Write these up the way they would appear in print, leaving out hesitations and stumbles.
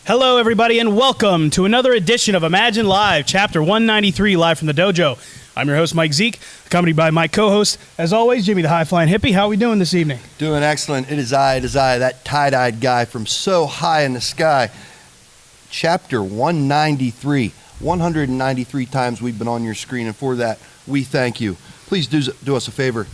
Hello, everybody, and welcome to another edition of Imagine Live, Chapter 193, live from the dojo. I'm your host, Mike Zeke, accompanied by my co-host, as always, Jimmy the High-Flying Hippie. How are we doing this evening? Doing excellent. It is I, that tie-dyed guy from so high in the sky. Chapter 193. 193 times we've been on your screen, and for that, we thank you. Please do us a favor.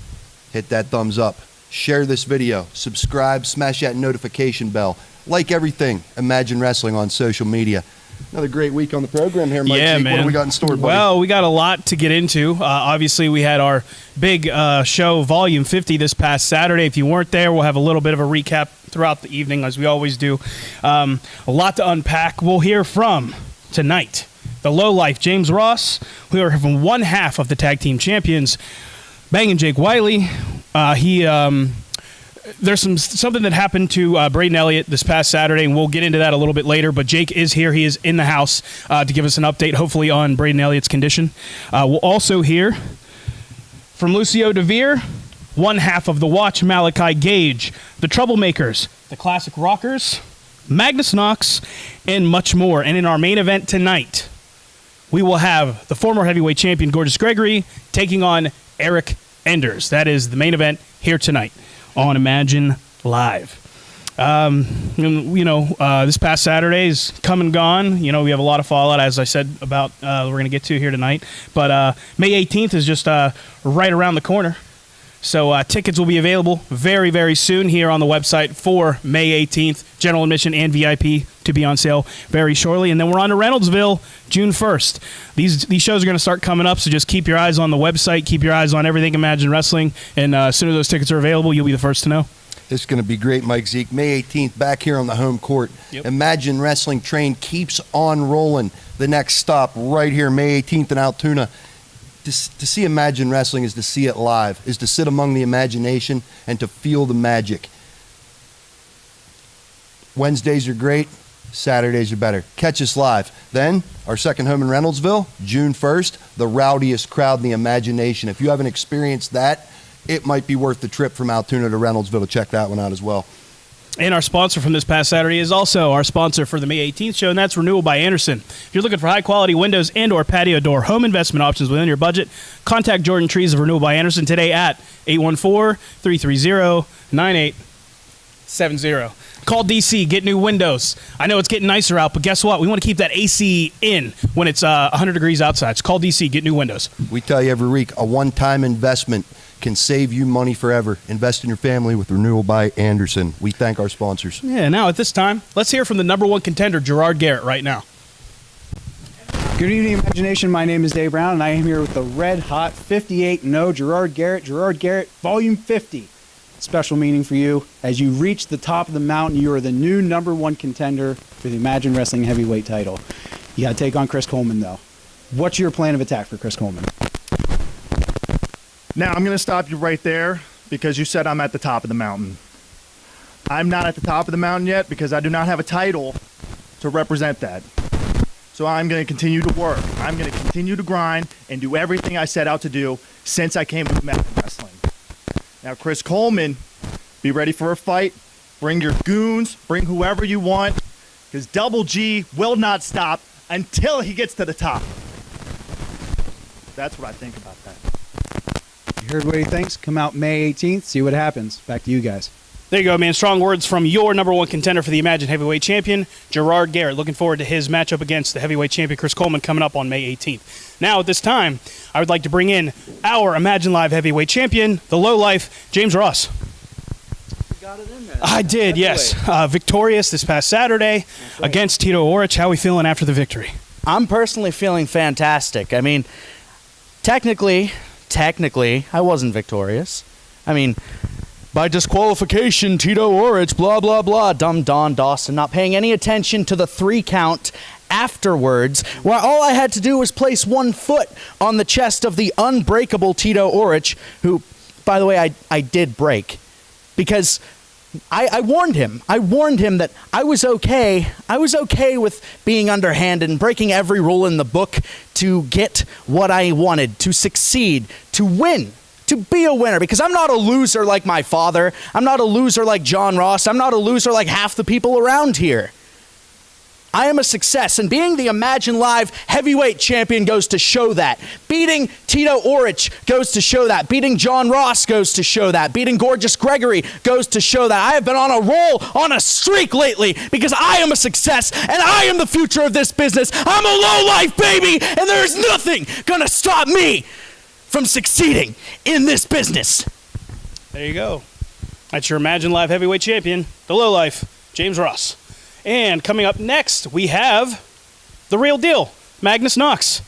Hit that thumbs up. Share this video. Subscribe. Smash that notification bell. Like everything Imagine Wrestling on social media. Another great week on the program here, Mike. Yeah, man. Man. What do we got in store, buddy? Well, we got a lot to get into. Obviously, we had our big show, Volume 50, this past Saturday. If you weren't there, we'll have a little bit of a recap throughout the evening, as we always do. A lot to unpack. We'll hear from, tonight, the lowlife James Ross. We'll hear from one half of the tag team champions, Bangin' Jake Wiley. There's something that happened to Braden Elliott this past Saturday, and we'll get into that a little bit later. But Jake is here. He is in the house to give us an update, hopefully, on Braden Elliott's condition. We'll also hear from Lucio DeVere, one half of the Watch, Malachi Gage, the Troublemakers, the Classic Rockers, Magnus Knox, and much more. And in our main event tonight, we will have the former heavyweight champion, Gorgeous Gregory, taking on Eric Enders. That is the main event here tonight on Imagine Live. This past Saturday is come and gone. You know, we have a lot of fallout, as I said, about we're going to get to here tonight. But May 18th is just right around the corner. So tickets will be available very, very soon here on the website for May 18th. General admission and VIP to be on sale very shortly. And then we're on to Reynoldsville June 1st. These shows are going to start coming up, so just keep your eyes on the website. Keep your eyes on everything Imagine Wrestling. And as soon as those tickets are available, you'll be the first to know. It's going to be great, Mike Zeke. May 18th, back here on the home court. Yep. Imagine Wrestling train keeps on rolling. The next stop right here, May 18th in Altoona. To see Imagine Wrestling is to see it live, is to sit among the imagination and to feel the magic. Wednesdays are great. Saturdays are better. Catch us live. Then, our second home in Reynoldsville, June 1st, the rowdiest crowd in the imagination. If you haven't experienced that, it might be worth the trip from Altoona to Reynoldsville to check that one out as well. And our sponsor from this past Saturday is also our sponsor for the May 18th show, and that's Renewal by Anderson. If you're looking for high-quality windows and or patio door home investment options within your budget, contact Jordan Trees of Renewal by Anderson today at 814-330-9870. Call DC, get new windows. I know it's getting nicer out, but guess what? We want to keep that AC in when it's 100 degrees outside. So call DC, get new windows. We tell you every week, a one-time investment can save you money forever. Invest in your family with Renewal by Anderson. We thank our sponsors. Yeah, now at this time, let's hear from the number one contender, Gerard Garrett, right now. Good evening, Imagination. My name is Dave Brown, and I am here with the red-hot 58-0 Gerard Garrett. Gerard Garrett, Volume 50. Special meaning for you. As you reach the top of the mountain, you are the new number one contender for the Imagine Wrestling heavyweight title. You got to take on Chris Coleman, though. What's your plan of attack for Chris Coleman? Now, I'm going to stop you right there because you said I'm at the top of the mountain. I'm not at the top of the mountain yet because I do not have a title to represent that. So I'm going to continue to work. I'm going to continue to grind and do everything I set out to do since I came to Imagine Wrestling. Now, Chris Coleman, be ready for a fight. Bring your goons. Bring whoever you want because Double G will not stop until he gets to the top. That's what I think about that. You heard what he thinks. Come out May 18th. See what happens. Back to you guys. There you go, man. Strong words from your number one contender for the Imagine Heavyweight Champion, Gerard Garrett. Looking forward to his matchup against the heavyweight champion, Chris Coleman, coming up on May 18th. Now, at this time, I would like to bring in our Imagine Live heavyweight champion, the lowlife, James Ross. You got it in there. I did, yes. Victorious this past Saturday against Tito Orich. How are we feeling after the victory? I'm personally feeling fantastic. I mean, technically, I wasn't victorious. I mean, by disqualification, Tito Orich, blah, blah, blah, dumb Don Dawson, not paying any attention to the 3 count afterwards, where all I had to do was place one foot on the chest of the unbreakable Tito Orich, who, by the way, I did break. Because I warned him. I warned him that I was okay. I was okay with being underhanded and breaking every rule in the book to get what I wanted, to succeed, to win. To be a winner, because I'm not a loser like my father. I'm not a loser like John Ross. I'm not a loser like half the people around here. I am a success, and being the Imagine Live heavyweight champion goes to show that. Beating Tito Orich goes to show that. Beating John Ross goes to show that. Beating Gorgeous Gregory goes to show that. I have been on a roll, on a streak lately, because I am a success, and I am the future of this business. I'm a low-life baby, and there is nothing gonna stop me from succeeding in this business. There you go. That's your Imagine Live heavyweight champion, the lowlife, James Ross. And coming up next, we have the real deal, Magnus Knox.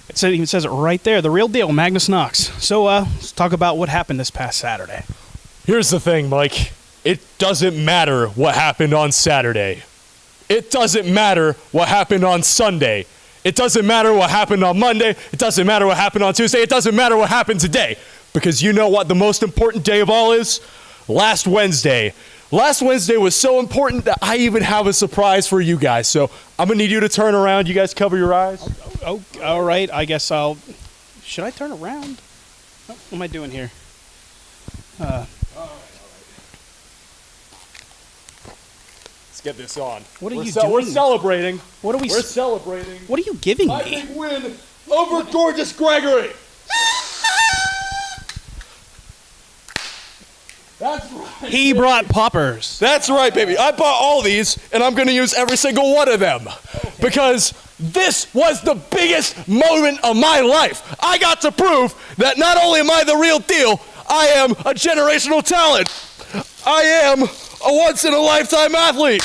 It even says it right there, the real deal, Magnus Knox. So let's talk about what happened this past Saturday. Here's the thing, Mike. It doesn't matter what happened on Saturday. It doesn't matter what happened on Sunday. It doesn't matter what happened on Monday. It doesn't matter what happened on Tuesday. It doesn't matter what happened today. Because you know what the most important day of all is? Last Wednesday. Last Wednesday was so important that I even have a surprise for you guys. So I'm going to need you to turn around. You guys cover your eyes. Oh, all right. I guess I'll... Should I turn around? Oh, what am I doing here? Let's get this on. What are you doing? We're celebrating. What are we... We're celebrating. What are you giving My me? big win over Gorgeous Gregory. That's right. He brought poppers. That's right, baby. I bought all these, and I'm going to use every single one of them. Because this was the biggest moment of my life. I got to prove that not only am I the real deal, I am a generational talent. I am a once-in-a-lifetime athlete.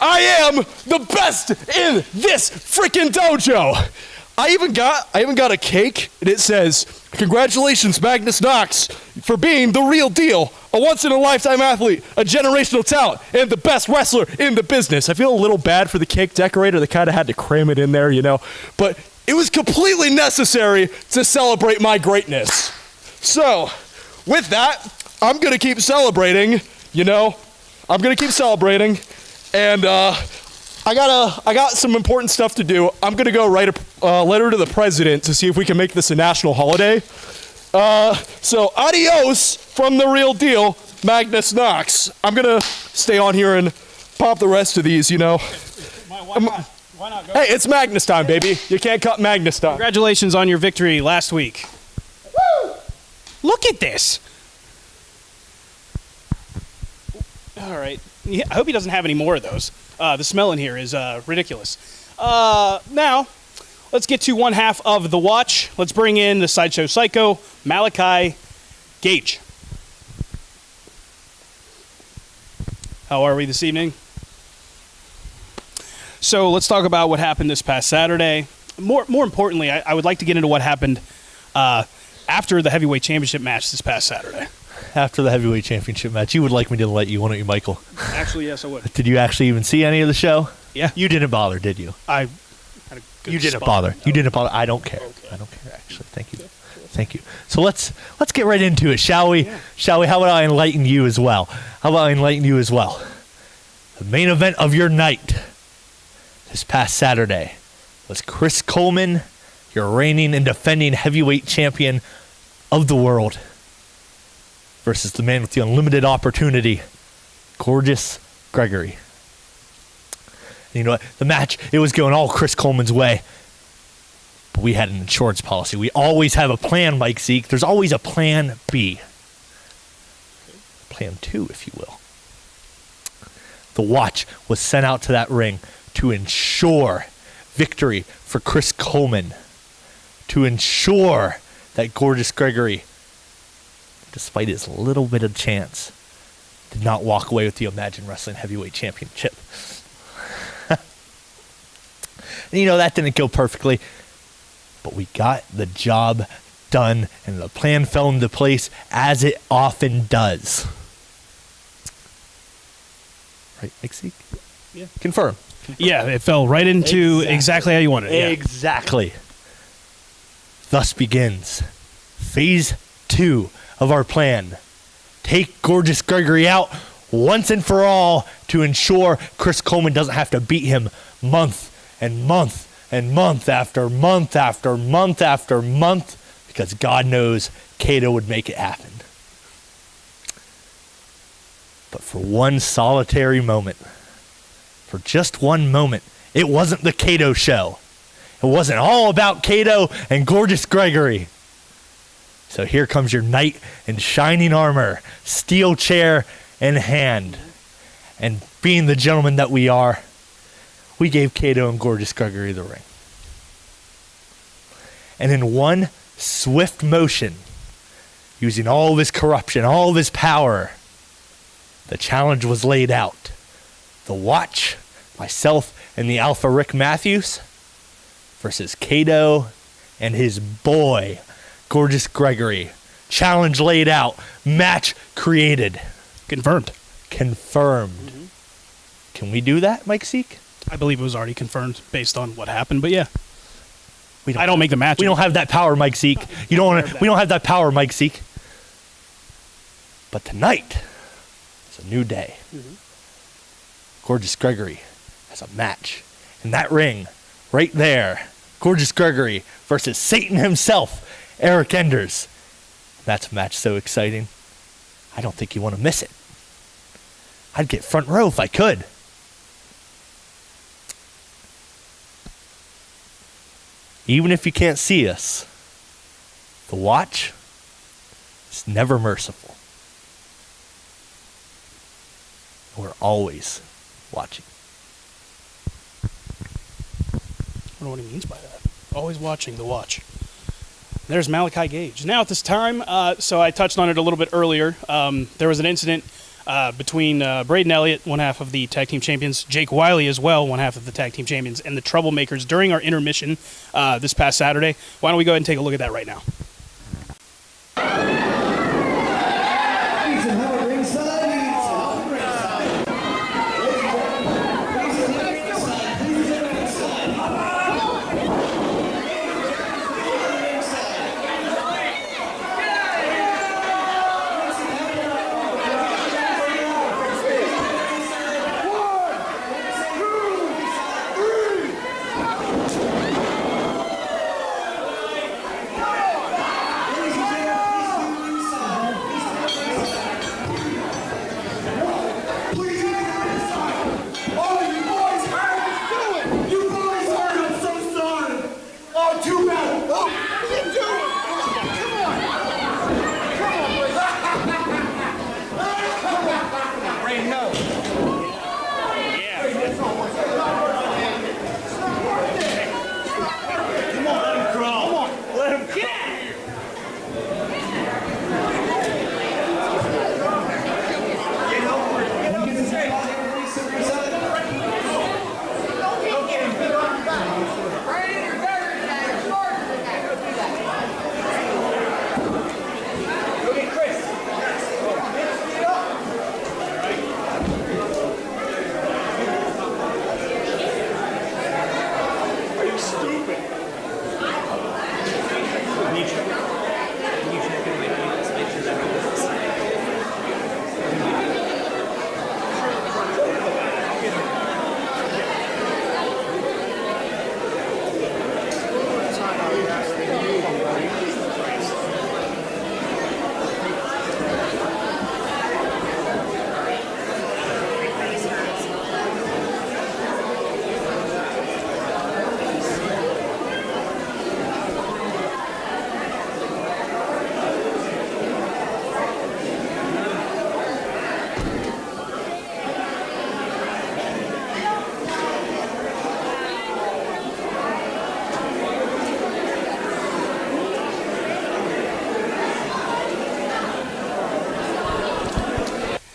I am the best in this freaking dojo. I even got a cake, and it says, "Congratulations, Magnus Knox, for being the real deal, a once-in-a-lifetime athlete, a generational talent, and the best wrestler in the business." I feel a little bad for the cake decorator. They kind of had to cram it in there, you know. But it was completely necessary to celebrate my greatness. So, with that, I'm going to keep celebrating, you know. I'm going to keep celebrating, and I got some important stuff to do. I'm going to go write a letter to the president to see if we can make this a national holiday. So adios from the real deal, Magnus Knox. I'm going to stay on here and pop the rest of these, you know. Why not? Why not go? Hey, it's Magnus time, baby. You can't cut Magnus time. Congratulations on your victory last week. Woo! Look at this. All right. Yeah, I hope he doesn't have any more of those. The smell in here is ridiculous. Now, let's get to one half of the watch. Let's bring in the Sideshow Psycho, Malachi Gage. How are we this evening? So let's talk about what happened this past Saturday. More importantly, I would like to get into what happened after the heavyweight championship match this past Saturday. After the heavyweight championship match, you would like me to let you, wouldn't you, Michael? Actually, yes, I would. Did you actually even see any of the show? Yeah. You didn't bother, did you? I had a good You didn't spot. bother. You didn't bother. I don't care. Okay. I don't care, actually. Thank you. Thank you. So let's get right into it, shall we? Yeah. Shall we? How about I enlighten you as well? The main event of your night this past Saturday was Chris Coleman, your reigning and defending heavyweight champion of the world, versus the man with the unlimited opportunity, Gorgeous Gregory. And you know what? The match, it was going all Chris Coleman's way. But we had an insurance policy. We always have a plan, Mike Zeke. There's always a plan B. Plan 2, if you will. The watch was sent out to that ring to ensure victory for Chris Coleman. To ensure that Gorgeous Gregory, despite his little bit of chance, did not walk away with the Imagine Wrestling Heavyweight Championship. And you know, that didn't go perfectly, but we got the job done, and the plan fell into place as it often does. Right, Mike? Yeah. Confirm. Yeah, it fell right into exactly how you wanted it. Yeah. Exactly. Thus begins phase 2 of our plan. Take Gorgeous Gregory out once and for all to ensure Chris Coleman doesn't have to beat him month and month and month after month after month after month, because God knows Kato would make it happen. But for one solitary moment, for just one moment, it wasn't the Cato show. It wasn't all about Cato and gorgeous Gregory. So here comes your knight in shining armor, steel chair in hand. And being the gentleman that we are, we gave Cato and gorgeous Gregory the ring. And in one swift motion, using all of his corruption, all of his power, the challenge was laid out. The Watch, myself, and the Alpha Rick Matthews versus Cato and his boy, gorgeous Gregory. Challenge laid out. Match created. Confirmed. Can we do that, Mike Seek? I believe it was already confirmed based on what happened, but yeah. I don't make the match. We don't have that power, Mike Seek. We don't have that power, Mike Seek. But tonight is a new day. Gorgeous Gregory has a match. In that ring, right there, gorgeous Gregory versus Satan himself, Eric Enders. That's a match so exciting. I don't think you want to miss it. I'd get front row if I could. Even if you can't see us, the Watch is never merciful. We're always watching. I don't know what he means by that. Always watching the Watch. There's Malachi Gage. Now at this time, so I touched on it a little bit earlier, there was an incident between Braden Elliott, one half of the tag team champions, Jake Wiley as well, one half of the tag team champions, and the Troublemakers during our intermission this past Saturday. Why don't we go ahead and take a look at that right now?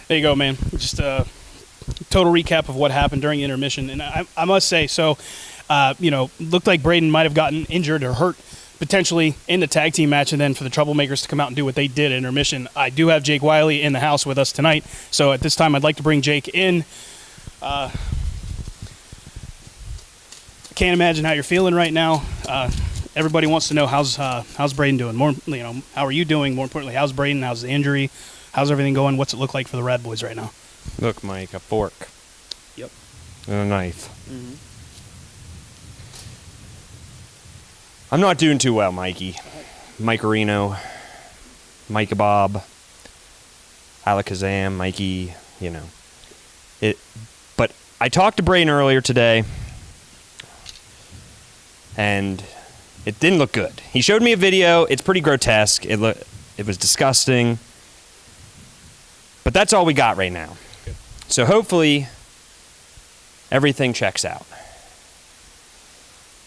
There you go, man. Just a total recap of what happened during intermission. And I must say, so, looked like Braden might have gotten injured or hurt potentially in the tag team match, and then for the Troublemakers to come out and do what they did at intermission. I do have Jake Wiley in the house with us tonight. So at this time, I'd like to bring Jake in. Can't imagine how you're feeling right now. Everybody wants to know how's Braden doing. How are you doing? More importantly, how's Braden? How's the injury? How's everything going? What's it look like for the Rad Boys right now? Look, Mike, a fork. Yep. And a knife. Mm-hmm. I'm not doing too well, Mikey. Mike Reno, Mike Bob, Alakazam, Mikey, But I talked to Braden earlier today, and it didn't look good. He showed me a video. It's pretty grotesque. It was disgusting. But that's all we got right now. Good. So hopefully everything checks out.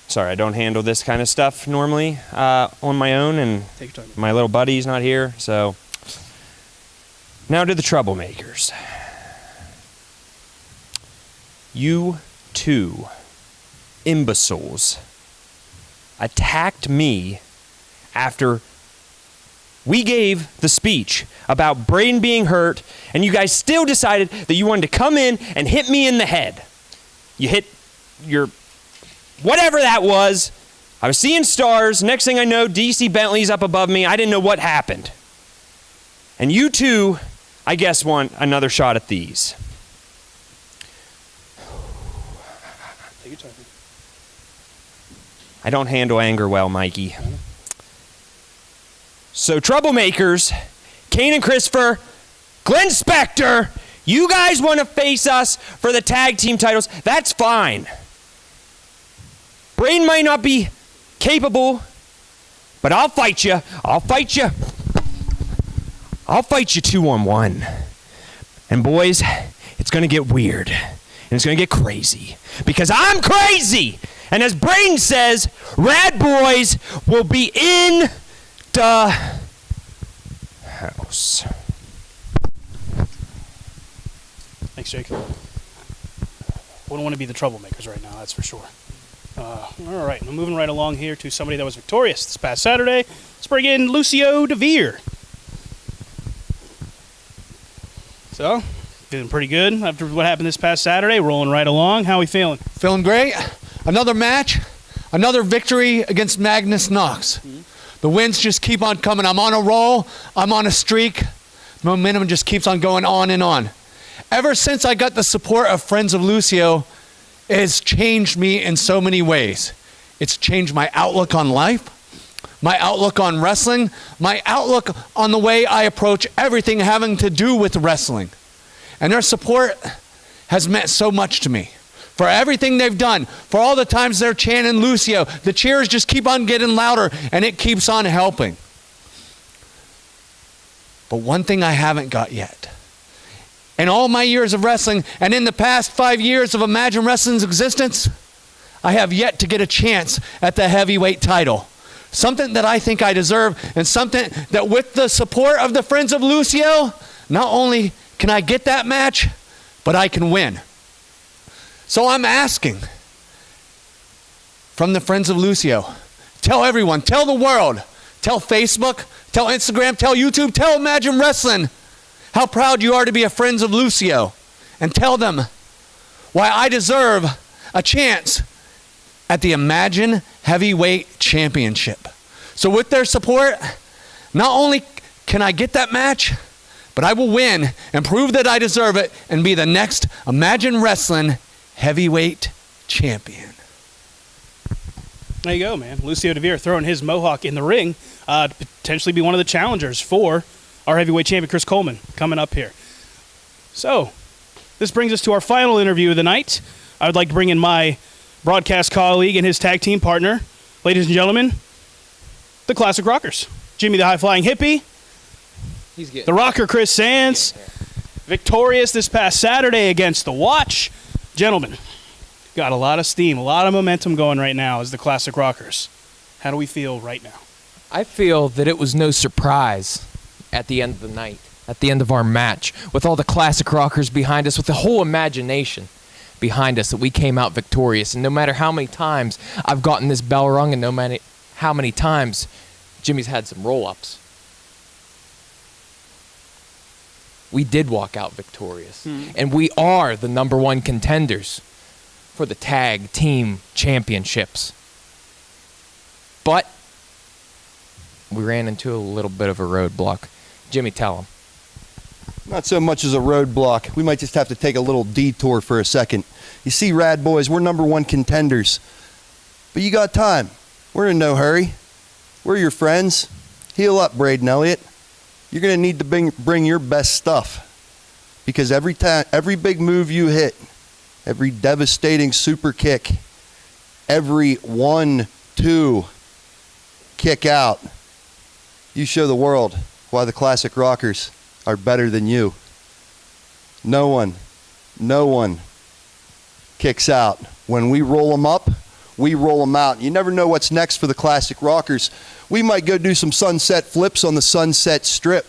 Sorry, I don't handle this kind of stuff normally on my own, and Take your time. my little buddy's not here. So now to the Troublemakers. You two imbeciles attacked me after we gave the speech about Braden being hurt, and you guys still decided that you wanted to come in and hit me in the head. You hit your whatever that was. I was seeing stars. Next thing I know, DC Bentley's up above me. I didn't know what happened. And you two, I guess, want another shot at these. Take your time. I don't handle anger well, Mikey. So, Troublemakers, Kane and Christopher, Glenn Spector, you guys want to face us for the tag team titles. That's fine. Braden might not be capable, but I'll fight you. I'll fight you 2-on-1. And boys, it's going to get weird. And it's going to get crazy. Because I'm crazy! And as Braden says, Rad Boys will be in the house. Thanks, Jake. Wouldn't want to be the Troublemakers right now, that's for sure. All right, I'm moving right along here to somebody that was victorious this past Saturday. Let's bring in Lucio DeVere. So, feeling pretty good after what happened this past Saturday. Rolling right along. How are we feeling? Feeling great. Another match, another victory against Magnus Knox. The wins just keep on coming. I'm on a roll. I'm on a streak. Momentum just keeps on going on and on. Ever since I got the support of Friends of Lucio, it has changed me in so many ways. It's changed my outlook on life, my outlook on wrestling, my outlook on the way I approach everything having to do with wrestling. And their support has meant so much to me. For everything they've done, for all the times they're chanting Lucio, the cheers just keep on getting louder and it keeps on helping. But one thing I haven't got yet, in all my years of wrestling and in the past 5 years of Imagine Wrestling's existence, I have yet to get a chance at the heavyweight title. Something that I think I deserve, and something that with the support of the Friends of Lucio, not only can I get that match, but I can win. So I'm asking from the Friends of Lucio, tell everyone, tell the world, tell Facebook, tell Instagram, tell YouTube, tell Imagine Wrestling how proud you are to be a Friends of Lucio, and tell them why I deserve a chance at the Imagine Heavyweight Championship. So with their support, not only can I get that match, but I will win and prove that I deserve it and be the next Imagine Wrestling Heavyweight Champion. There you go, man. Lucio DeVere throwing his mohawk in the ring to potentially be one of the challengers for our heavyweight champion, Chris Coleman, coming up here. So, this brings us to our final interview of the night. I would like to bring in my broadcast colleague and his tag team partner. Ladies and gentlemen, the Classic Rockers. Jimmy the High-Flying Hippie. The Rocker Chris Sands. Victorious this past Saturday against the Watch. Gentlemen, got a lot of steam, a lot of momentum going right now as the Classic Rockers. How do we feel right now? I feel that it was no surprise at the end of the night, at the end of our match, with all the Classic Rockers behind us, with the whole imagination behind us, that we came out victorious. And no matter how many times I've gotten this bell rung, and no matter how many times Jimmy's had some roll-ups, we did walk out victorious. And we are the #1 contenders for the tag team championships. But we ran into a little bit of a roadblock. Jimmy, tell him. Not so much as a roadblock. We might just have to take a little detour for a second. You see, Rad Boys, we're #1 contenders. But you got time. We're in no hurry. We're your friends. Heal up, Braden Elliott. You're going to need to bring your best stuff. Because every big move you hit, every devastating super kick, every 1-2 kick out. You show the world why the Classic Rockers are better than you. No one kicks out. When we roll them up, we roll them out. You never know what's next for the Classic Rockers. We might go do some sunset flips on the Sunset Strip.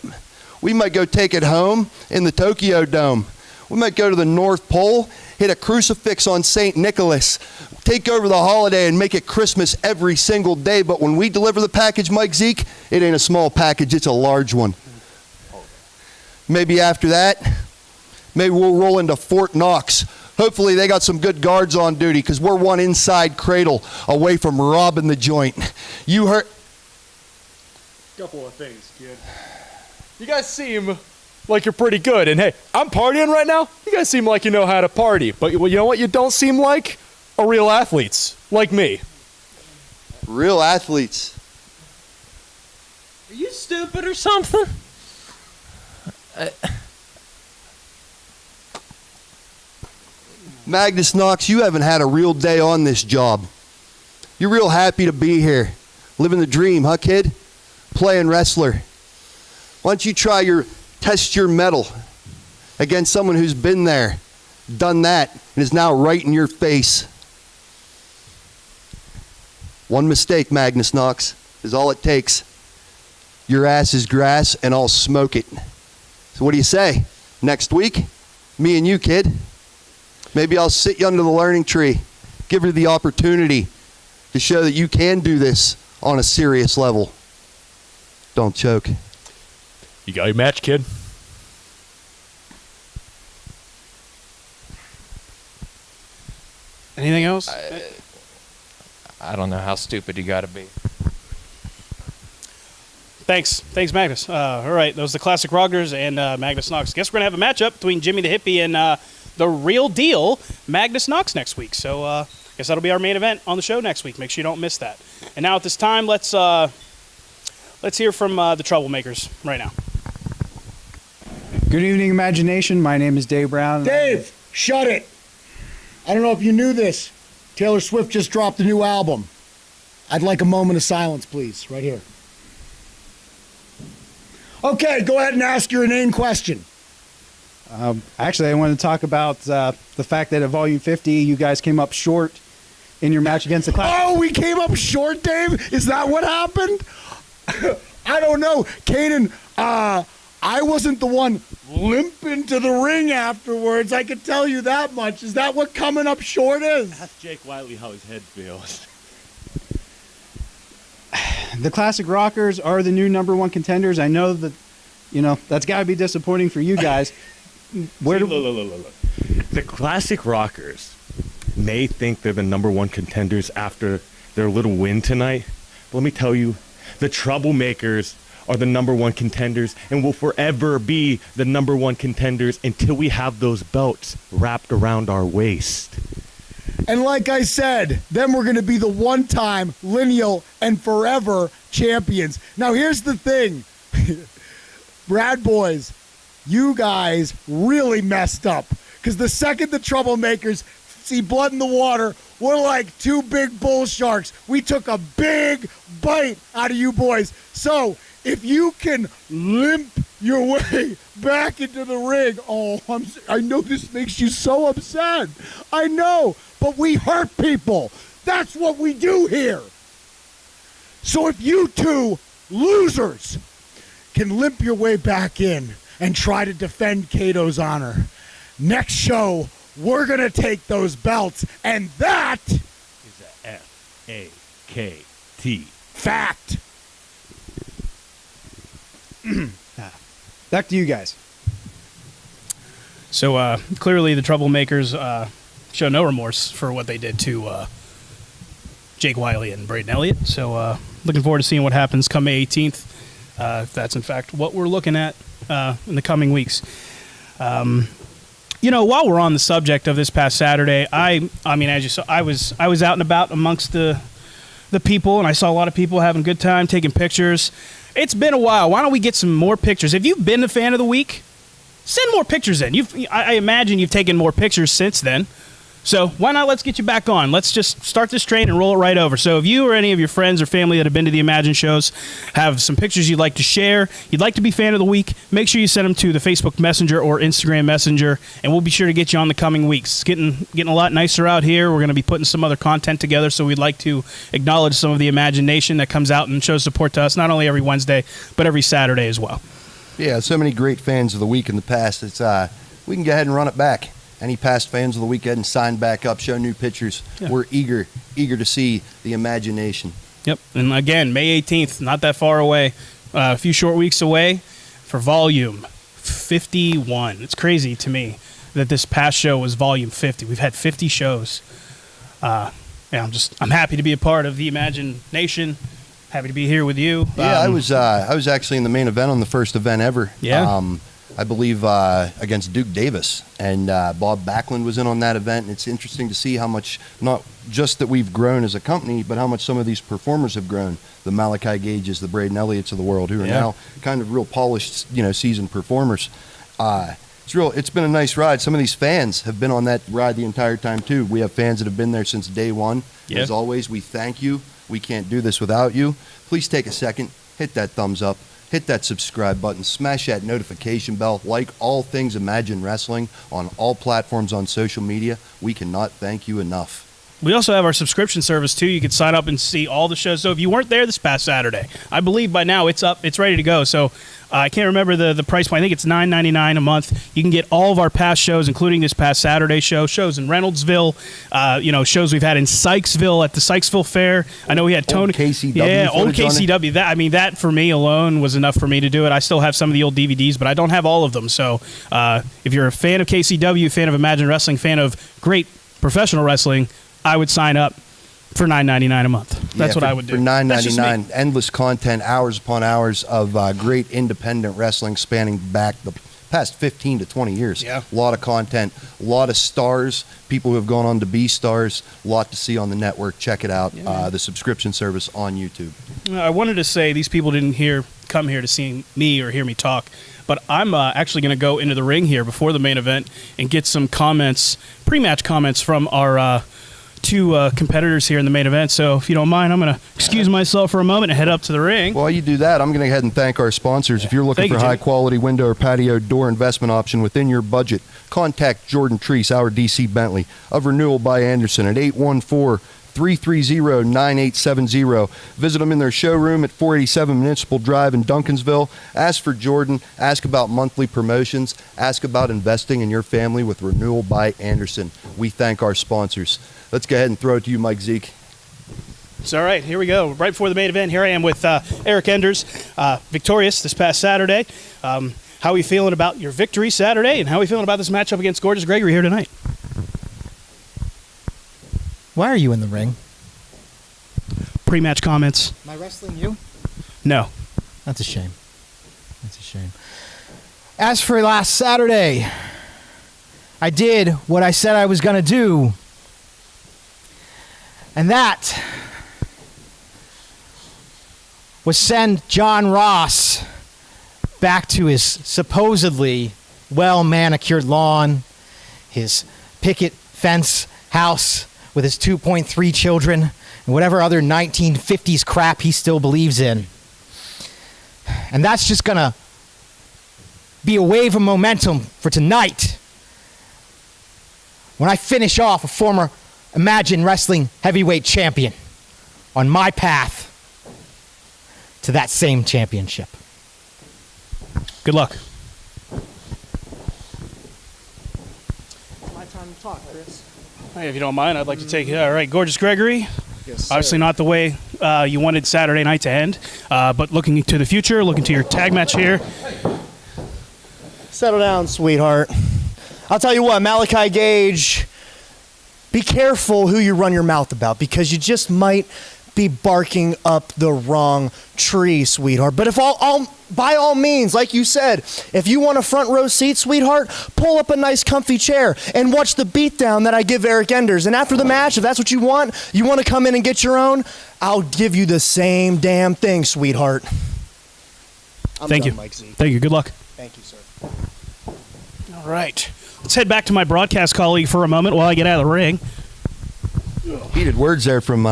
We might go take it home in the Tokyo Dome. We might go to the North Pole, hit a crucifix on St. Nicholas, take over the holiday and make it Christmas every single day. But when we deliver the package, Mike Zeke, it ain't a small package, it's a large one. Maybe after that, maybe we'll roll into Fort Knox. Hopefully they got some good guards on duty because we're one inside cradle away from robbing the joint. You heard... Couple of things, kid. You guys seem like you're pretty good, and hey, I'm partying right now. You guys seem like you know how to party, but you know what you don't seem like? Are real athletes, like me. Real athletes. Are you stupid or something? Magnus Knox, you haven't had a real day on this job. You're real happy to be here. Living the dream, huh, kid? Playing wrestler. Why don't you test your mettle against someone who's been there, done that, and is now right in your face. One mistake, Magnus Knox, is all it takes. Your ass is grass, and I'll smoke it. So what do you say? Next week, me and you, kid. Maybe I'll sit you under the learning tree, give you the opportunity to show that you can do this on a serious level. Don't choke. You got your match, kid. Anything else? I don't know how stupid you got to be. Thanks, Magnus. All right, those are the Classic Rockers and Magnus Knox. Guess we're gonna have a matchup between Jimmy the Hippie and the real deal, Magnus Knox, next week. So I guess that'll be our main event on the show next week. Make sure you don't miss that. And now at this time, let's hear from the Troublemakers right now. Good evening, Imagination. My name is Dave Brown. Dave, shut it. I don't know if you knew this. Taylor Swift just dropped a new album. I'd like a moment of silence, please, right here. Okay, go ahead and ask your inane question. Actually, I wanted to talk about the fact that at Volume 50, you guys came up short in your match against the Classic. Oh, we came up short, Dave? Is that what happened? I don't know. Kanan, I wasn't the one limping to the ring afterwards. I can tell you that much. Is that what coming up short is? Ask Jake Wiley how his head feels. The Classic Rockers are the new #1 contenders. I know that, that's got to be disappointing for you guys. Look. The Classic Rockers may think they're the #1 contenders after their little win tonight. But let me tell you, the Troublemakers are the #1 contenders and will forever be the #1 contenders until we have those belts wrapped around our waist. And like I said, then we're going to be the one-time, lineal, and forever champions. Now, here's the thing. Brad boys, you guys really messed up. Because the second the Troublemakers see blood in the water, we're like two big bull sharks. We took a big bite out of you boys. So, if you can limp your way back into the ring, I know this makes you so upset. I know, but we hurt people. That's what we do here. So if you two losers can limp your way back in and try to defend Kato's honor, next show, we're going to take those belts, and that is a F-A-K-T. Fact. Back to you guys. So clearly the Troublemakers show no remorse for what they did to Jake Wiley and Braden Elliott. So looking forward to seeing what happens come May 18th, if that's in fact what we're looking at in the coming weeks. While we're on the subject of this past Saturday, I was out and about amongst the people, and I saw a lot of people having a good time, taking pictures. It's been a while. Why don't we get some more pictures? If you've been a fan of the week, send more pictures in. I imagine you've taken more pictures since then. So why not let's get you back on. Let's just start this train and roll it right over. So if you or any of your friends or family that have been to the Imagine shows have some pictures you'd like to share, you'd like to be fan of the week, make sure you send them to the Facebook Messenger or Instagram Messenger, and we'll be sure to get you on the coming weeks. It's getting a lot nicer out here. We're going to be putting some other content together, so we'd like to acknowledge some of the imagination that comes out and shows support to us, not only every Wednesday, but every Saturday as well. Yeah, so many great fans of the week in the past. It's we can go ahead and run it back. Any past fans of the week, go ahead and sign back up, show new pictures. Yeah. We're eager to see the imagination. Yep, and again, May 18th, not that far away, a few short weeks away for Volume 51. It's crazy to me that this past show was Volume 50. We've had 50 shows. I'm happy to be a part of the Imagination. Happy to be here with you. Yeah, I was actually in the main event on the first event ever. Yeah. I believe against Duke Davis, and Bob Backlund was in on that event. And it's interesting to see how much, not just that we've grown as a company, but how much some of these performers have grown. The Malachi Gages, the Braden Elliott's of the world, who are now kind of real polished, seasoned performers. It's been a nice ride. Some of these fans have been on that ride the entire time too. We have fans that have been there since day one. Yeah. As always, we thank you. We can't do this without you. Please take a second, hit that thumbs up. Hit that subscribe button, smash that notification bell, like all things Imagine Wrestling on all platforms on social media. We cannot thank you enough. We also have our subscription service, too. You can sign up and see all the shows. So if you weren't there this past Saturday, I believe by now it's up, it's ready to go. So I can't remember the price point. I think it's $9.99 a month. You can get all of our past shows, including this past Saturday shows in Reynoldsville, shows we've had in Sykesville at the Sykesville Fair. I know we had Tony. Old KCW. Yeah, old KCW. That for me alone was enough for me to do it. I still have some of the old DVDs, but I don't have all of them. So if you're a fan of KCW, fan of Imagine Wrestling, fan of great professional wrestling, I would sign up for $9.99 a month. That's what I would do. For $9.99, endless content, hours upon hours of great independent wrestling spanning back the past 15 to 20 years. Yeah. A lot of content, a lot of stars, people who have gone on to be stars, a lot to see on the network. Check it out, the subscription service on YouTube. I wanted to say these people didn't come here to see me or hear me talk, but I'm actually going to go into the ring here before the main event and get some comments, pre-match comments from our two competitors here in the main event. So if you don't mind, I'm going to excuse myself for a moment and head up to the ring. While you do that, I'm going to go ahead and thank our sponsors. If you're looking for high-quality window or patio door investment option within your budget, contact Jordan Treese, our DC Bentley, of Renewal by Anderson at 814-330-9870. Visit them in their showroom at 487 Municipal Drive in Duncansville. Ask for Jordan. Ask about monthly promotions. Ask about investing in your family with Renewal by Anderson. We thank our sponsors. Let's go ahead and throw it to you, Mike Zeke. It's all right. Here we go. Right before the main event, here I am with Eric Enders, victorious this past Saturday. How are we feeling about your victory Saturday, and how are we feeling about this matchup against gorgeous Gregory here tonight? Why are you in the ring? Pre-match comments. Am I wrestling you? No. That's a shame. That's a shame. As for last Saturday, I did what I said I was going to do. And that was send John Ross back to his supposedly well-manicured lawn, his picket fence house with his 2.3 children, and whatever other 1950s crap he still believes in. And that's just going to be a wave of momentum for tonight when I finish off a former Imagine Wrestling heavyweight champion on my path to that same championship. Good luck. It's my time to talk, Chris. Hey, if you don't mind, I'd like to take it. All right, gorgeous Gregory. Yes, sir. Obviously not the way you wanted Saturday night to end, but looking to the future, looking to your tag match here. Settle down, sweetheart. I'll tell you what, Malachi Gage, be careful who you run your mouth about, because you just might be barking up the wrong tree, sweetheart. But if by all means, like you said, if you want a front row seat, sweetheart, pull up a nice comfy chair and watch the beatdown that I give Eric Enders. And after the match, if that's what you want to come in and get your own, I'll give you the same damn thing, sweetheart. Thank you. Mike Z. Thank you. Good luck. Thank you, sir. All right. Let's head back to my broadcast colleague for a moment while I get out of the ring. Heated words there from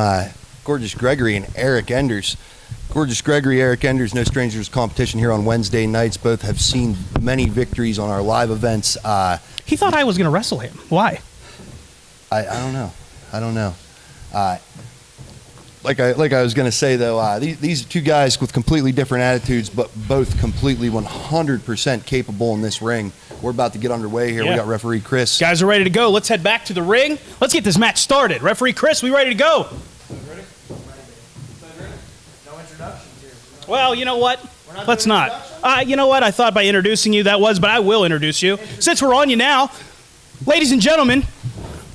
Gorgeous Gregory and Eric Enders. Gorgeous Gregory, Eric Enders, no strangers to competition here on Wednesday nights. Both have seen many victories on our live events. He thought I was going to wrestle him. Why? I don't know. I don't know. Like I was going to say, though, these two guys with completely different attitudes, but both completely 100% capable in this ring. We're about to get underway here. Yeah. We got referee Chris. Guys are ready to go. Let's head back to the ring. Let's get this match started. Referee Chris, we ready to go? Well, you know what? Let's not. You know what? I thought by introducing you that was, but I will introduce you. Since we're on you now, ladies and gentlemen,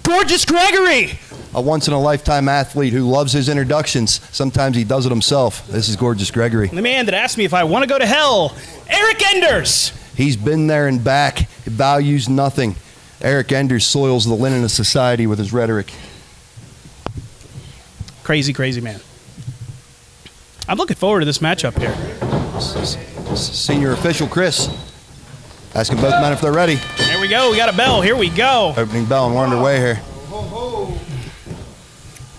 Gorgeous Gregory. A once-in-a-lifetime athlete who loves his introductions. Sometimes he does it himself. This is Gorgeous Gregory. The man that asked me if I want to go to hell, Eric Enders. He's been there and back. He values nothing. Eric Enders soils the linen of society with his rhetoric. Crazy, crazy man. I'm looking forward to this matchup here. Senior official Chris. Asking both men if they're ready. There we go. We got a bell. Here we go. Opening bell and we're underway here.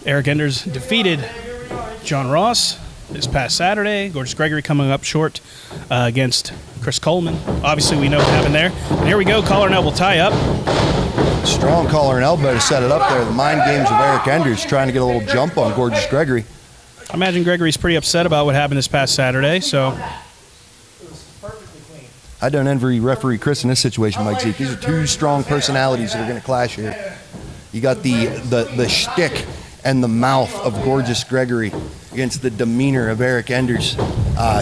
Eric Enders defeated John Ross this past Saturday. Gorgeous Gregory coming up short against Chris Coleman. Obviously, we know what happened there. And here we go. Collar and elbow tie up. Strong collar and elbow to set it up there. The mind games of Eric Enders trying to get a little jump on Gorgeous Gregory. I imagine Gregory's pretty upset about what happened this past Saturday, so. I don't envy referee Chris in this situation, Mike Zeke. These are two strong personalities that are going to clash here. You got the shtick and the mouth of Gorgeous Gregory against the demeanor of Eric Enders,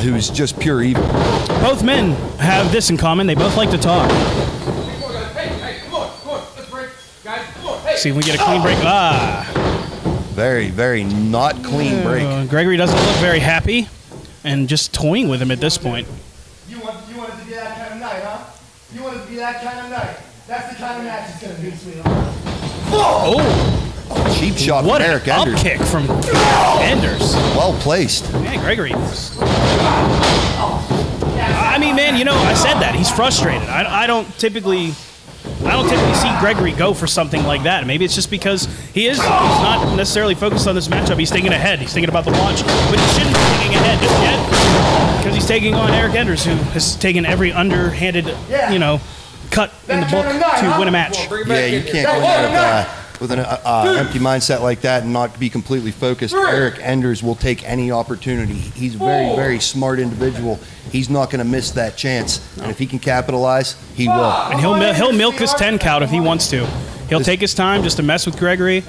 who's just pure evil. Both men have this in common. They both like to talk. See if we get a clean break. Very, very not clean break. Gregory doesn't look very happy and just toying with him at this point. You want it to be that kind of night, huh? You want it to be that kind of night. That's the kind of match it's going to be, sweetheart. Oh, cheap shot what from Eric Enders. What a kick from Enders. Well placed. Man, Gregory. I mean, man, you know, I said that. He's frustrated. I don't typically see Gregory go for something like that. Maybe it's just because he's not necessarily focused on this matchup. He's thinking ahead. He's thinking about the launch. But he shouldn't be thinking ahead just yet because he's taking on Eric Enders, who has taken every underhanded, cut in the book to win a match. Yeah, you can't go in there with an empty mindset like that and not be completely focused. Eric Enders will take any opportunity. He's a very, very smart individual. He's not going to miss that chance. And if he can capitalize, he will. And he'll milk this 10 count if he wants to. He'll take his time just to mess with Gregory.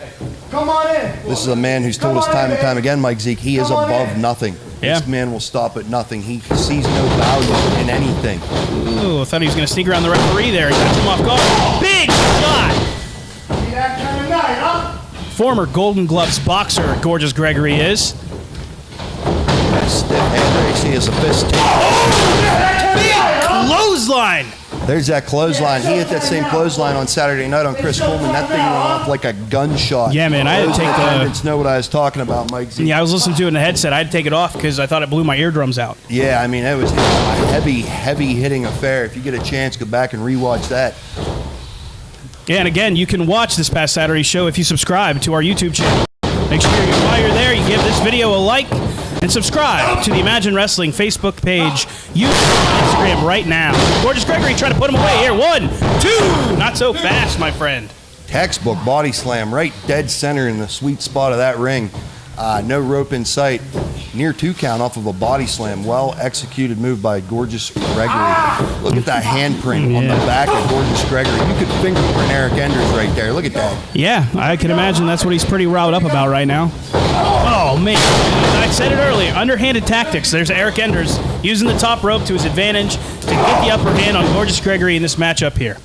Come on in. This is a man who's told us time and time again, Mike Zeke, he is above nothing. Yeah. This man will stop at nothing. He sees no value in anything. Ooh, I thought he was going to sneak around the referee there. He catch him off guard. Big shot. Be that kind of night, huh? Former Golden Gloves boxer, Gorgeous Gregory is. Stiff hand race. He is a fist. Big clothesline. There's that clothesline. He hit that same clothesline on Saturday night on Chris Coleman. That thing went off like a gunshot. Yeah, man, I had to Those take attendants know what I was talking about, Mike Z. Yeah, I was listening to it in the headset. I had to take it off because I thought it blew my eardrums out. Yeah, I mean, it was a heavy, heavy hitting affair. If you get a chance, go back and rewatch that. Yeah, and again, you can watch this past Saturday's show if you subscribe to our YouTube channel. Make sure while you're there, you give this video a like and subscribe to the Imagine Wrestling Facebook page, YouTube, and Instagram right now. Gorgeous Gregory trying to put him away here. 1, 2. Not so fast, my friend. Textbook body slam right dead center in the sweet spot of that ring. No rope in sight. Near 2 count off of a body slam. Well executed move by Gorgeous Gregory. Look at that handprint on the back of Gorgeous Gregory. You could fingerprint Eric Enders right there. Look at that. Yeah, I can imagine that's what he's pretty riled up about right now. Oh, man. I said it earlier. Underhanded tactics. There's Eric Enders using the top rope to his advantage to get the upper hand on Gorgeous Gregory in this matchup here.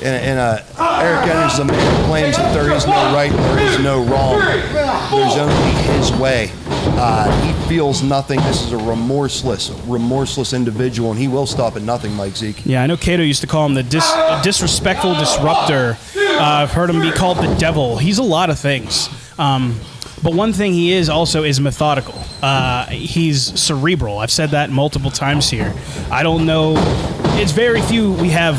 And Eric Enders is a man who claims that there is no right and there is no wrong. There's only his way. He feels nothing. This is a remorseless individual, and he will stop at nothing, Mike Zeke. Yeah, I know Cato used to call him the disrespectful disruptor. I've heard him be called the devil. He's a lot of things. But one thing he is also is methodical. He's cerebral. I've said that multiple times here. I don't know. It's very few we have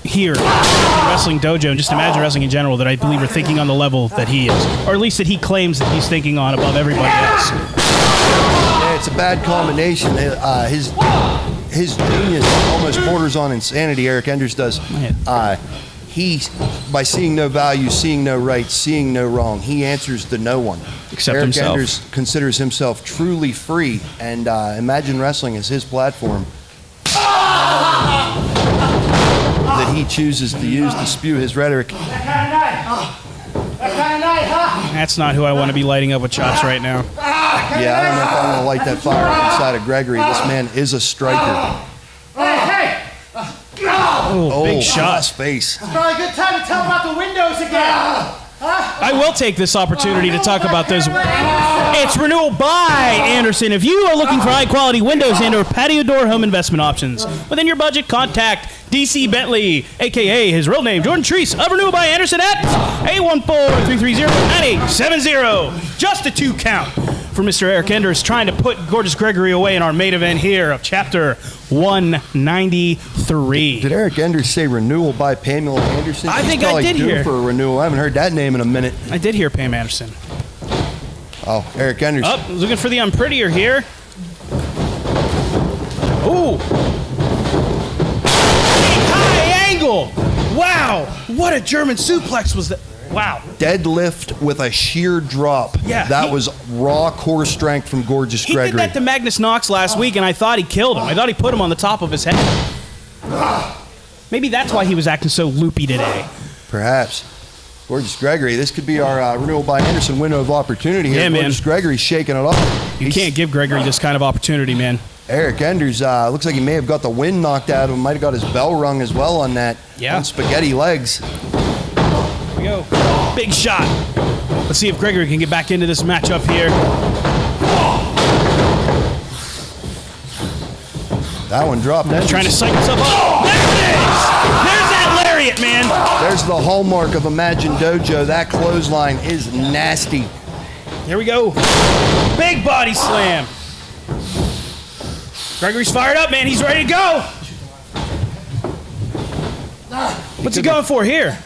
here in Wrestling Dojo and just Imagine Wrestling in general that I believe are thinking on the level that he is, or at least that he claims that he's thinking on above everybody else. Yeah, it's a bad combination. His genius almost borders on insanity. Eric Enders does. He, by seeing no value, seeing no right, seeing no wrong, he answers to no one. Except Eric himself. Enders considers himself truly free, and Imagine Wrestling is his platform that he chooses to use to spew his rhetoric. That's not who I want to be lighting up with chops right now. Yeah, I don't know if I want to light that fire up inside of Gregory. This man is a striker. Oh, big shot. Face. It's probably a good time to tell about the windows again. I will take this opportunity to talk about those. It's Renewal by Anderson. If you are looking for high-quality windows and/or patio door home investment options within your budget, contact DC Bentley, a.k.a. his real name, Jordan Treese, of Renewal by Anderson at 814-330-9870. Just a 2 count for Mr. Eric Enders, trying to put Gorgeous Gregory away in our main event here of Chapter 193. Did Eric Enders say renewal by Pamela Anderson? I She's think I probably did due hear. for a renewal. I haven't heard that name in a minute. I did hear Pam Anderson. Oh, Eric Enders. Up, looking for the unprettier here. Ooh. High angle. Wow. What a German suplex was that. Wow. Deadlift with a sheer drop. Yeah, That was raw core strength from Gorgeous He Gregory. did that to Magnus Knox last week, and I thought he killed him. I thought he put him on the top of his head. Maybe that's why he was acting so loopy today. Perhaps. Gorgeous Gregory, this could be our renewal by Anderson window of opportunity here. Yeah, man. Gorgeous Gregory's shaking it off. You can't give Gregory this kind of opportunity, man. Eric Enders looks like he may have got the wind knocked out of him. Might have got his bell rung as well on that. Yeah. On spaghetti legs. Here we go. Big shot. Let's see if Gregory can get back into this matchup here. That one dropped. Trying to psych himself up. There it is! There's that lariat, man! There's the hallmark of Imagine Dojo. That clothesline is nasty. Here we go. Big body slam. Gregory's fired up, man. He's ready to go. What's he going for here?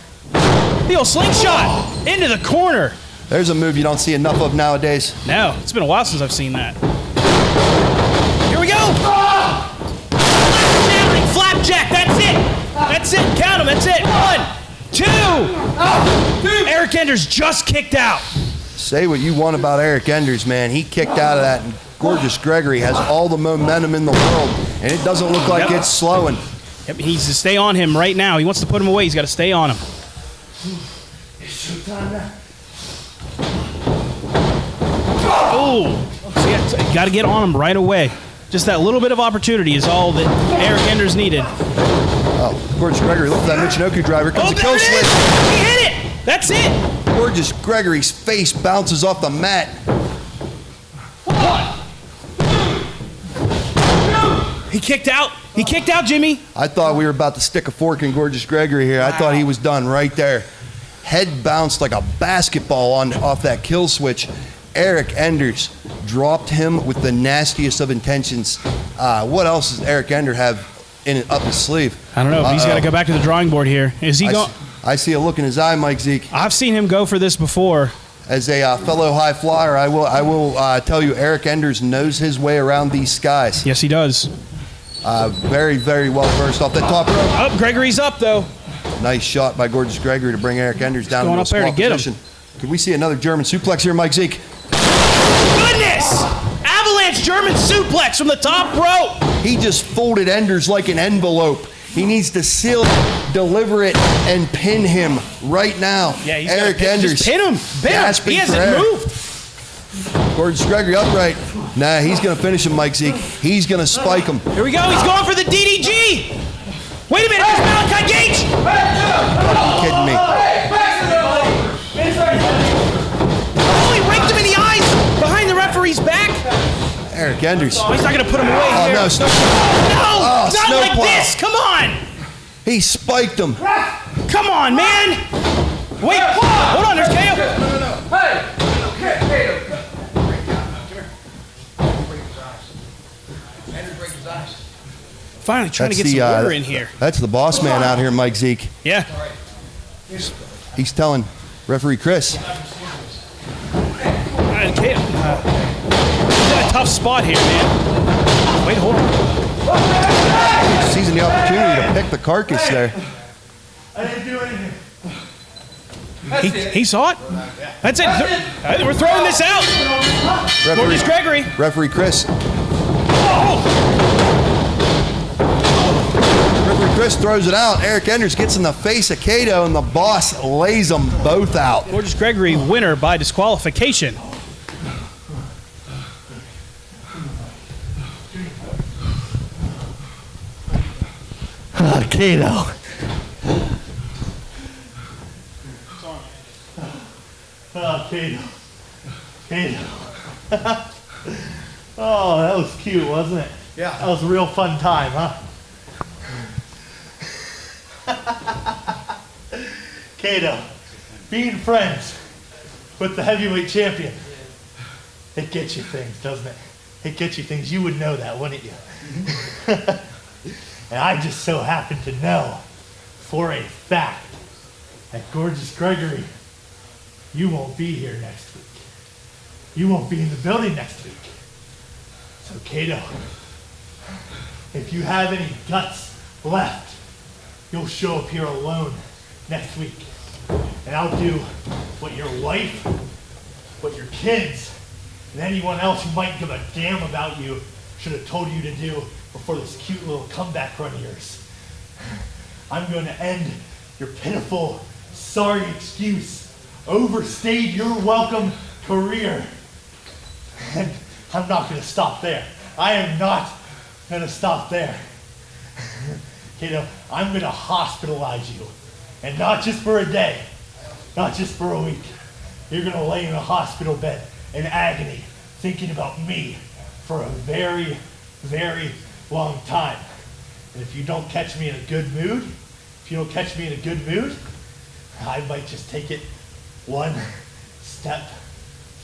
The old slingshot into the corner. There's a move you don't see enough of nowadays. No, it's been a while since I've seen that. Here we go. Flapjack, that's it. That's it. Count them. That's it. 1, 2. Eric Enders just kicked out. Say what you want about Eric Enders, man. He kicked out of that, and Gorgeous Gregory has all the momentum in the world, and it doesn't look like it's slowing. Yep, he needs to stay on him right now. He wants to put him away. He's got to stay on him. Oh, so you got to get on him right away. Just that little bit of opportunity is all that Eric Enders needed. Oh, Gorgeous Gregory, look for that Michinoku driver. Comes a kill there it switch. is. He hit it. That's it. Gorgeous Gregory's face bounces off the mat. 1, 2. He kicked out. He kicked out, Jimmy. I thought we were about to stick a fork in Gorgeous Gregory here. I thought he was done right there. Head bounced like a basketball off that kill switch. Eric Enders dropped him with the nastiest of intentions. What else does Eric Enders have up his sleeve? I don't know. He's got to go back to the drawing board here. Is he going? I see a look in his eye, Mike Zeke. I've seen him go for this before. As a fellow high flyer, I will tell you, Eric Enders knows his way around these skies. Yes, he does. Very, very well versed off the top rope. Oh, Gregory's up though. Nice shot by Gorgeous Gregory to bring Eric Enders down going into a up there to squat get him. position. Could we see another German suplex here, Mike Zeke? Goodness! Avalanche German suplex from the top rope. He just folded Enders like an envelope. He needs to seal it, deliver it, and pin him right now. Yeah, he's Eric Enders. Just pin him. Pin him. gasping He for hasn't air. moved. Gorgeous Gregory upright. Nah, he's going to finish him, Mike Zeke. He's going to spike him. Here we go. He's going for the DDG. Wait a minute. There's Malachi Gage. Fucking kidding me. Oh, he raked him in the eyes behind the referee's back. Eric Enders. Oh, he's not going to put him away Oh, here. no. Snow. No, not like snowplow. this. Come on. He spiked him. Come on, man. Wait. Hold on. There's KO. Finally trying to get some order in here. That's the boss man out here, Mike Zeke. Yeah. He's telling referee Chris. He's in a tough spot here, man. Wait, hold on. Seizing the opportunity to pick the carcass there. I didn't do anything. He saw it. That's it. We're throwing this out. Gorgeous Gregory. Referee Chris. Oh. Referee Chris throws it out. Eric Enders gets in the face of Cato, and the boss lays them both out. Gorgeous Gregory, winner by disqualification. Cato. Oh, Cato. Cato. Oh, that was cute, wasn't it? Yeah. That was a real fun time, huh? Cato, being friends with the heavyweight champion, it gets you things, doesn't it? It gets you things. You would know that, wouldn't you? And I just so happen to know for a fact that Gorgeous Gregory, you won't be here next week. You won't be in the building next week. So Cato, if you have any guts left, you'll show up here alone next week. And I'll do what your wife, what your kids, and anyone else who might give a damn about you should have told you to do before this cute little comeback run of yours. I'm going to end your pitiful, sorry excuse, overstayed your welcome career. And I'm not going to stop there. I am not going to stop there. Cato, I'm going to hospitalize you. And not just for a day, not just for a week. You're going to lay in a hospital bed in agony, thinking about me for a very, very long time. And if you don't catch me in a good mood, I might just take it one step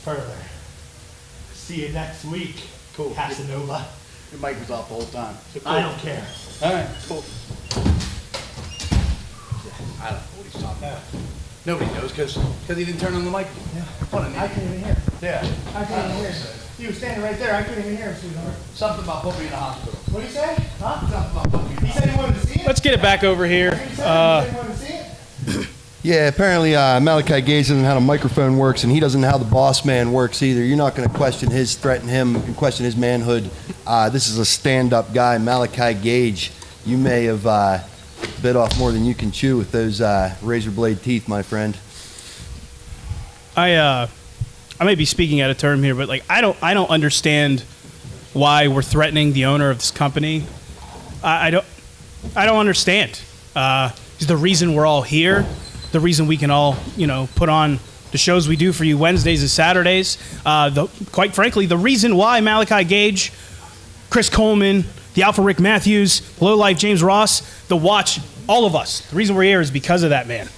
further. See you next week, cool. Casanova. Your mic was off the whole time. So cool. I don't care. All right, cool. I don't know what he's talking about. Nobody knows because he didn't turn on the mic. Yeah. What an idiot. I couldn't even hear. Yeah. I couldn't even hear. You were standing right there. I couldn't even hear him, sweetheart. Something about putting me in the hospital. What did he say? Huh? Something about putting me in the hospital. He said he wanted to see it? Let's get it back over here. He said he wanted to see it? Yeah, apparently Malachi Gage doesn't know how the microphone works, and he doesn't know how the boss man works either. You're not going to threaten him, and question his manhood. This is a stand-up guy, Malachi Gage. You may have bit off more than you can chew with those razor blade teeth, my friend. I may be speaking out of term here, but like I don't understand why we're threatening the owner of this company. I don't understand. He's the reason we're all here. The reason we can all, put on the shows we do for you Wednesdays and Saturdays. Quite frankly, the reason why Malachi Gage, Chris Coleman, the Alpha Rick Matthews, Low Life James Ross, the Watch, all of us. The reason we're here is because of that man.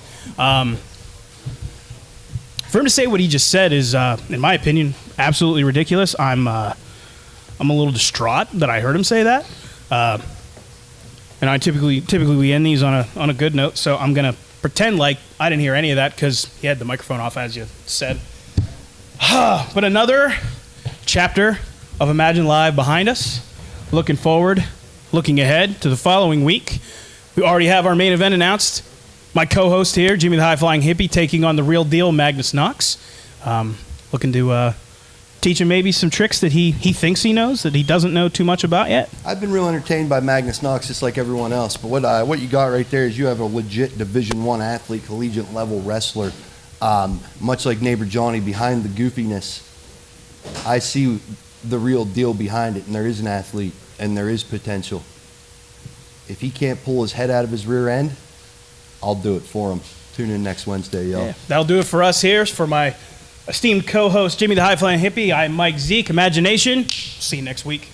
For him to say what he just said is, in my opinion, absolutely ridiculous. I'm a little distraught that I heard him say that. And I typically we end these on a good note, so I'm gonna pretend like I didn't hear any of that because he had the microphone off, as you said. But another chapter of Imagine Live behind us. Looking forward, looking ahead to the following week. We already have our main event announced. My co-host here, Jimmy the High Flying Hippie, taking on the real deal, Magnus Knox. Looking to teach him maybe some tricks that he thinks he knows, that he doesn't know too much about yet. I've been real entertained by Magnus Knox, just like everyone else. But what you got right there is you have a legit Division I athlete, collegiate level wrestler. Much like neighbor Johnny, behind the goofiness, I see the real deal behind it, and there is an athlete, and there is potential. If he can't pull his head out of his rear end, I'll do it for him. Tune in next Wednesday, y'all. Yeah, that'll do it for us here. For my esteemed co-host, Jimmy the High Flying Hippie, I'm Mike Zeke, Imagination. See you next week.